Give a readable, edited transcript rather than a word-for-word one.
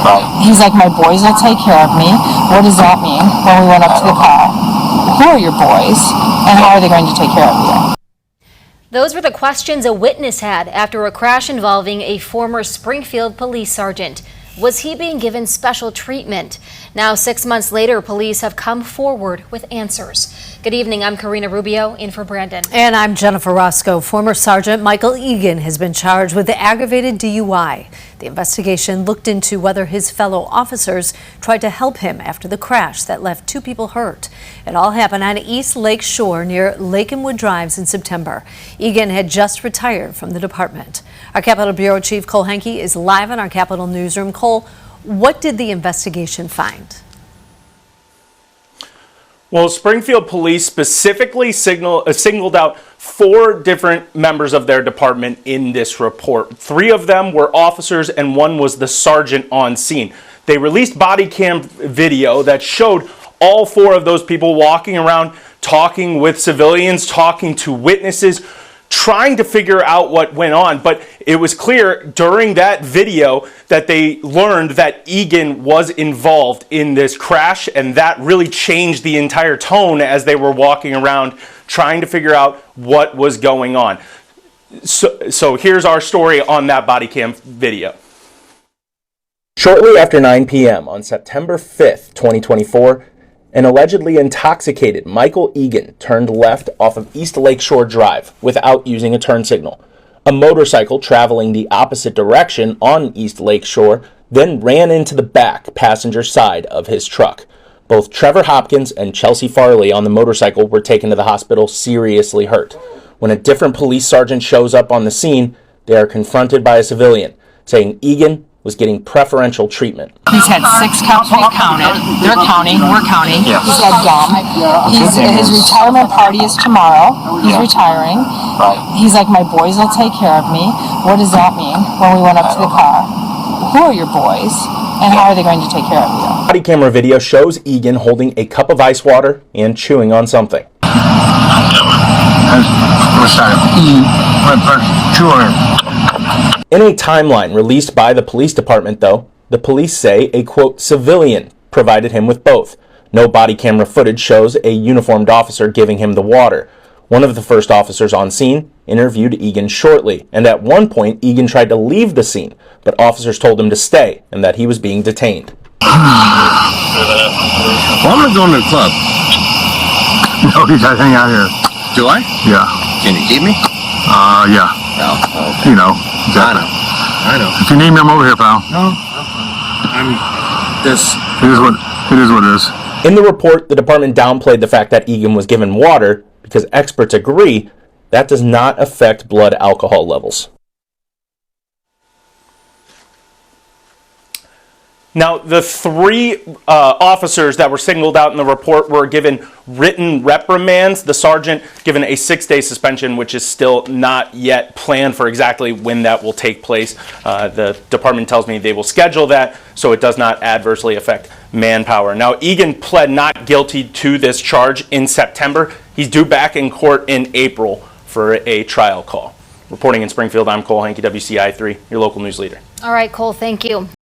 Right. He's like, my boys will take care of me. What does that mean? When we went up to the car, who are your boys and how are they going to take care of you? Those were the questions a witness had after a crash involving a former Springfield police sergeant. Was he being given special treatment? Now, 6 months later, police have come forward with answers. Good evening, I'm Karina Rubio, in for Brandon. And I'm Jennifer Roscoe. Former Sergeant Michael Egan has been charged with the aggravated DUI. The investigation looked into whether his fellow officers tried to help him after the crash that left 2 people hurt. It all happened on East Lake Shore near Lake and Wood Drives in September. Egan had just retired from the department. Our Capitol Bureau Chief Cole Henke is live in our Capitol newsroom. Cole, what did the investigation find? Well, Springfield Police specifically singled out 4 different members of their department in this report. 3 of them were officers and 1 was the sergeant on scene. They released body cam video that showed all 4 of those people walking around, talking with civilians, talking to witnesses, trying to figure out what went on. But it was clear during that video that they learned that Egan was involved in this crash, and that really changed the entire tone as they were walking around trying to figure out what was going on. So here's our story on that body cam video. Shortly after 9 p.m. on September 5th, 2024, an allegedly intoxicated Michael Egan turned left off of East Lake Shore Drive without using a turn signal. A motorcycle traveling the opposite direction on East Lake Shore then ran into the back passenger side of his truck. Both Trevor Hopkins and Chelsea Farley on the motorcycle were taken to the hospital seriously hurt. When a different police sergeant shows up on the scene, they are confronted by a civilian, saying Egan was getting preferential treatment. He's had 6 counts we've counted. They're counting, we're counting. Yes. He's had gum. His retirement party is tomorrow. He's retiring. Right. He's like, my boys will take care of me. What does that mean? When we went up to the car, who are your boys and how are they going to take care of you? Body camera video shows Egan holding a cup of ice water and chewing on something. In a timeline released by the police department, though, the police say a, quote, civilian provided him with both. No body camera footage shows a uniformed officer giving him the water. One of the first officers on scene interviewed Egan shortly, and at one point, Egan tried to leave the scene, but officers told him to stay and that he was being detained. Well, I'm gonna go into the club. No, you guys hang out here. Do I? Yeah. Can you keep me? Yeah. No. Okay. You know. Exactly. I know. If you need me, I'm over here, pal. No. I'm this. It is what it is. In the report, the department downplayed the fact that Egan was given water because experts agree that does not affect blood alcohol levels. Now, the 3 officers that were singled out in the report were given written reprimands. The sergeant given a 6-day suspension, which is still not yet planned for exactly when that will take place. The department tells me they will schedule that so it does not adversely affect manpower. Now, Egan pled not guilty to this charge in September. He's due back in court in April for a trial call. Reporting in Springfield, I'm Cole Henke, WCI 3, your local news leader. All right, Cole, thank you.